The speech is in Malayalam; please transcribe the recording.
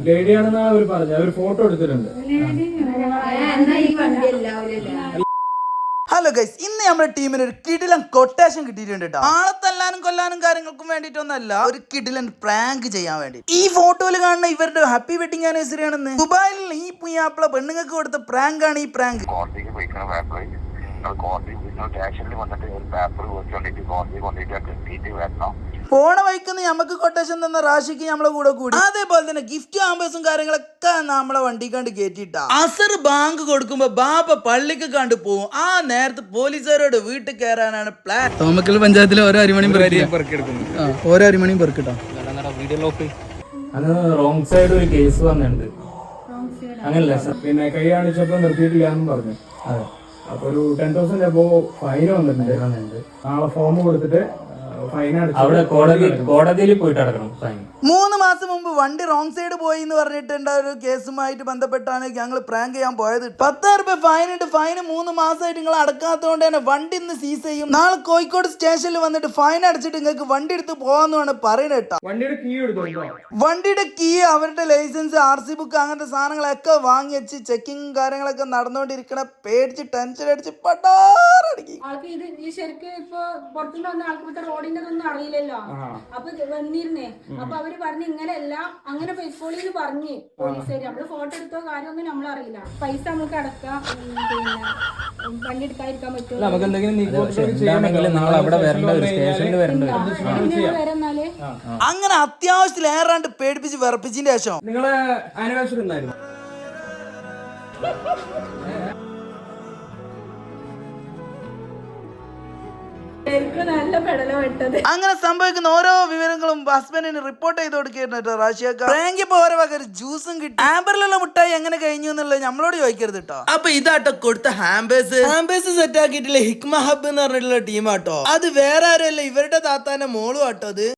ലേഡിയാണെന്നാണ് അവർ പറഞ്ഞത്. അവർ ഫോട്ടോ എടുത്തിട്ടുണ്ട്. ഹലോ ഗൈസ്, ഇന്ന് നമ്മുടെ ടീമിന് ഒരു കിടിലൻ കൊട്ടേഷൻ കിട്ടിയിട്ടുണ്ട് കേട്ടോ. ആളെ തല്ലാനും കൊല്ലാനും കാര്യങ്ങൾക്കും വേണ്ടിയിട്ടൊന്നല്ല, ഒരു കിടിലൻ പ്രാങ്ക് ചെയ്യാൻ വേണ്ടി. ഈ ഫോട്ടോയിൽ കാണുന്ന ഇവരുടെ ഹാപ്പി വെഡിങ് ആനിവേഴ്സറി ആണെന്ന്. ദുബായിൽ ഈ പുയ്യാപ്പിള പെണ്ണുങ്ങൾക്ക് കൊടുത്ത പ്രാങ്ക് ആണ് ഈ പ്രാങ്ക്. പോണ വൈക്കുന്ന നമുക്ക് കൊട്ടേഷൻ തന്ന റാഷിക്ക് നമ്മളെ കൂടെ കൂടി. അതേപോലെ തന്നെ ഗിഫ്റ്റ് ആംബേഴ്സും കാര്യങ്ങളൊക്കെ നമ്മളെ വണ്ടി കണ്ട് കയറ്റിയിട്ടാ. അസർ ബാങ്ക് കൊടുക്കുമ്പോ ബാപ്പ പള്ളിക്ക് കണ്ടു പോകും. ആ നേരത്തെ പോലീസുകാരോട് വീട്ടിൽ കയറാനാണ് പ്ലാൻ. തോമക്കൽ പഞ്ചായത്തിലെ ഓരോ അരിമണിയും ഓരോ അരിമണിയും പെറുക്കിട്ടോ. അന്ന് റോങ് സൈഡ് ഒരു കേസ് വന്നിട്ടുണ്ട്. അങ്ങനല്ല സർ, പിന്നെ കൈ കാണിച്ചപ്പോ നിർത്തിയിട്ടില്ല എന്ന് പറഞ്ഞു. അതെ, അപ്പൊ ഒരു 10,000 അപ്പോ ഫൈൻ വന്നിട്ടുണ്ട്. നാളെ ഫോം കൊടുത്തിട്ട് അവിടെ കോടതിയിൽ പോയിട്ട് അടക്കണം ഫൈൻ. 3 മാസം മുമ്പ് വണ്ടി റോങ് സൈഡ് പോയി എന്ന് പറഞ്ഞിട്ടുണ്ട്. ഒരു കേസുമായിട്ട് ബന്ധപ്പെട്ടാണ് ഞങ്ങൾ പ്രാങ്ക് ചെയ്യാൻ പോയത്. 10,000 രൂപ ഫൈൻ ഉണ്ട്. ഫൈന് 3 മാസമായിട്ട് നിങ്ങൾ അടക്കാത്തതുകൊണ്ട് തന്നെ വണ്ടി ഇന്ന് സീസ് ചെയ്യും. നാളെ കോഴിക്കോട് സ്റ്റേഷനിൽ വന്നിട്ട് ഫൈൻ അടച്ചിട്ട് നിങ്ങൾക്ക് വണ്ടി എടുത്ത് പോകാന്നാണ് പറയുന്നത് കേട്ടോ. വണ്ടിയുടെ കീ, അവരുടെ ലൈസൻസ്, RC ബുക്ക്, അങ്ങനത്തെ സാധനങ്ങളൊക്കെ വാങ്ങി വെച്ച് ചെക്കിങ് കാര്യങ്ങളൊക്കെ നടന്നുകൊണ്ടിരിക്കണ. പേടിച്ച് ടെൻഷൻ അടിച്ച് പട്ടാറടിക്കും. ഒന്നും അറിയില്ലല്ലോ. അപ്പൊ വന്നിരുന്നേ. അപ്പൊ അവര് പറഞ്ഞു ഇങ്ങനെയല്ല, അങ്ങനെ പൊയ്ക്കോളിന്ന് പറഞ്ഞ് പോലീസുകാര്. നമ്മള് ഫോട്ടോ എടുത്തോ കാര്യമൊന്നും നമ്മളറിയില്ല. പൈസ നമുക്ക് അടക്കാം, പിന്നെ വണ്ടി എടുക്കാതിരിക്കാൻ പറ്റുമോ? അങ്ങനെ അത്യാവശ്യത്തിൽ ഏറാണ്ട് പേടിപ്പിച്ച് വിറപ്പിച്ചതിന്റെ ശേഷം നിങ്ങളെ ആനിവേഴ്സറി ഉണ്ടായിരുന്നു. അങ്ങനെ സംഭവിക്കുന്ന ഓരോ വിവരങ്ങളും ഹസ്ബൻഡിന് റിപ്പോർട്ട് ചെയ്ത് കൊടുക്കുന്നു. റാഷിയൊക്കെ പ്രാങ്കിപ്പോ ഓരോ വക ഒരു ജ്യൂസും കിട്ടി. ഹാമ്പറിലുള്ള മുട്ടായി എങ്ങനെ കഴിഞ്ഞു എന്നുള്ളത് നമ്മളോട് ചോദിക്കരുത് കേട്ടോ. അപ്പൊ ഇതാട്ടോ കൊടുത്ത ഹാമ്പേഴ്സ് സെറ്റ് ആക്കിയിട്ടില്ല ഹിക്മ ഹബ് എന്ന് പറഞ്ഞിട്ടുള്ള ടീമാട്ടോ. അത് വേറെ ആരുമല്ല, ഇവരുടെ താത്താന്റെ മോളും ആട്ടോ അത്.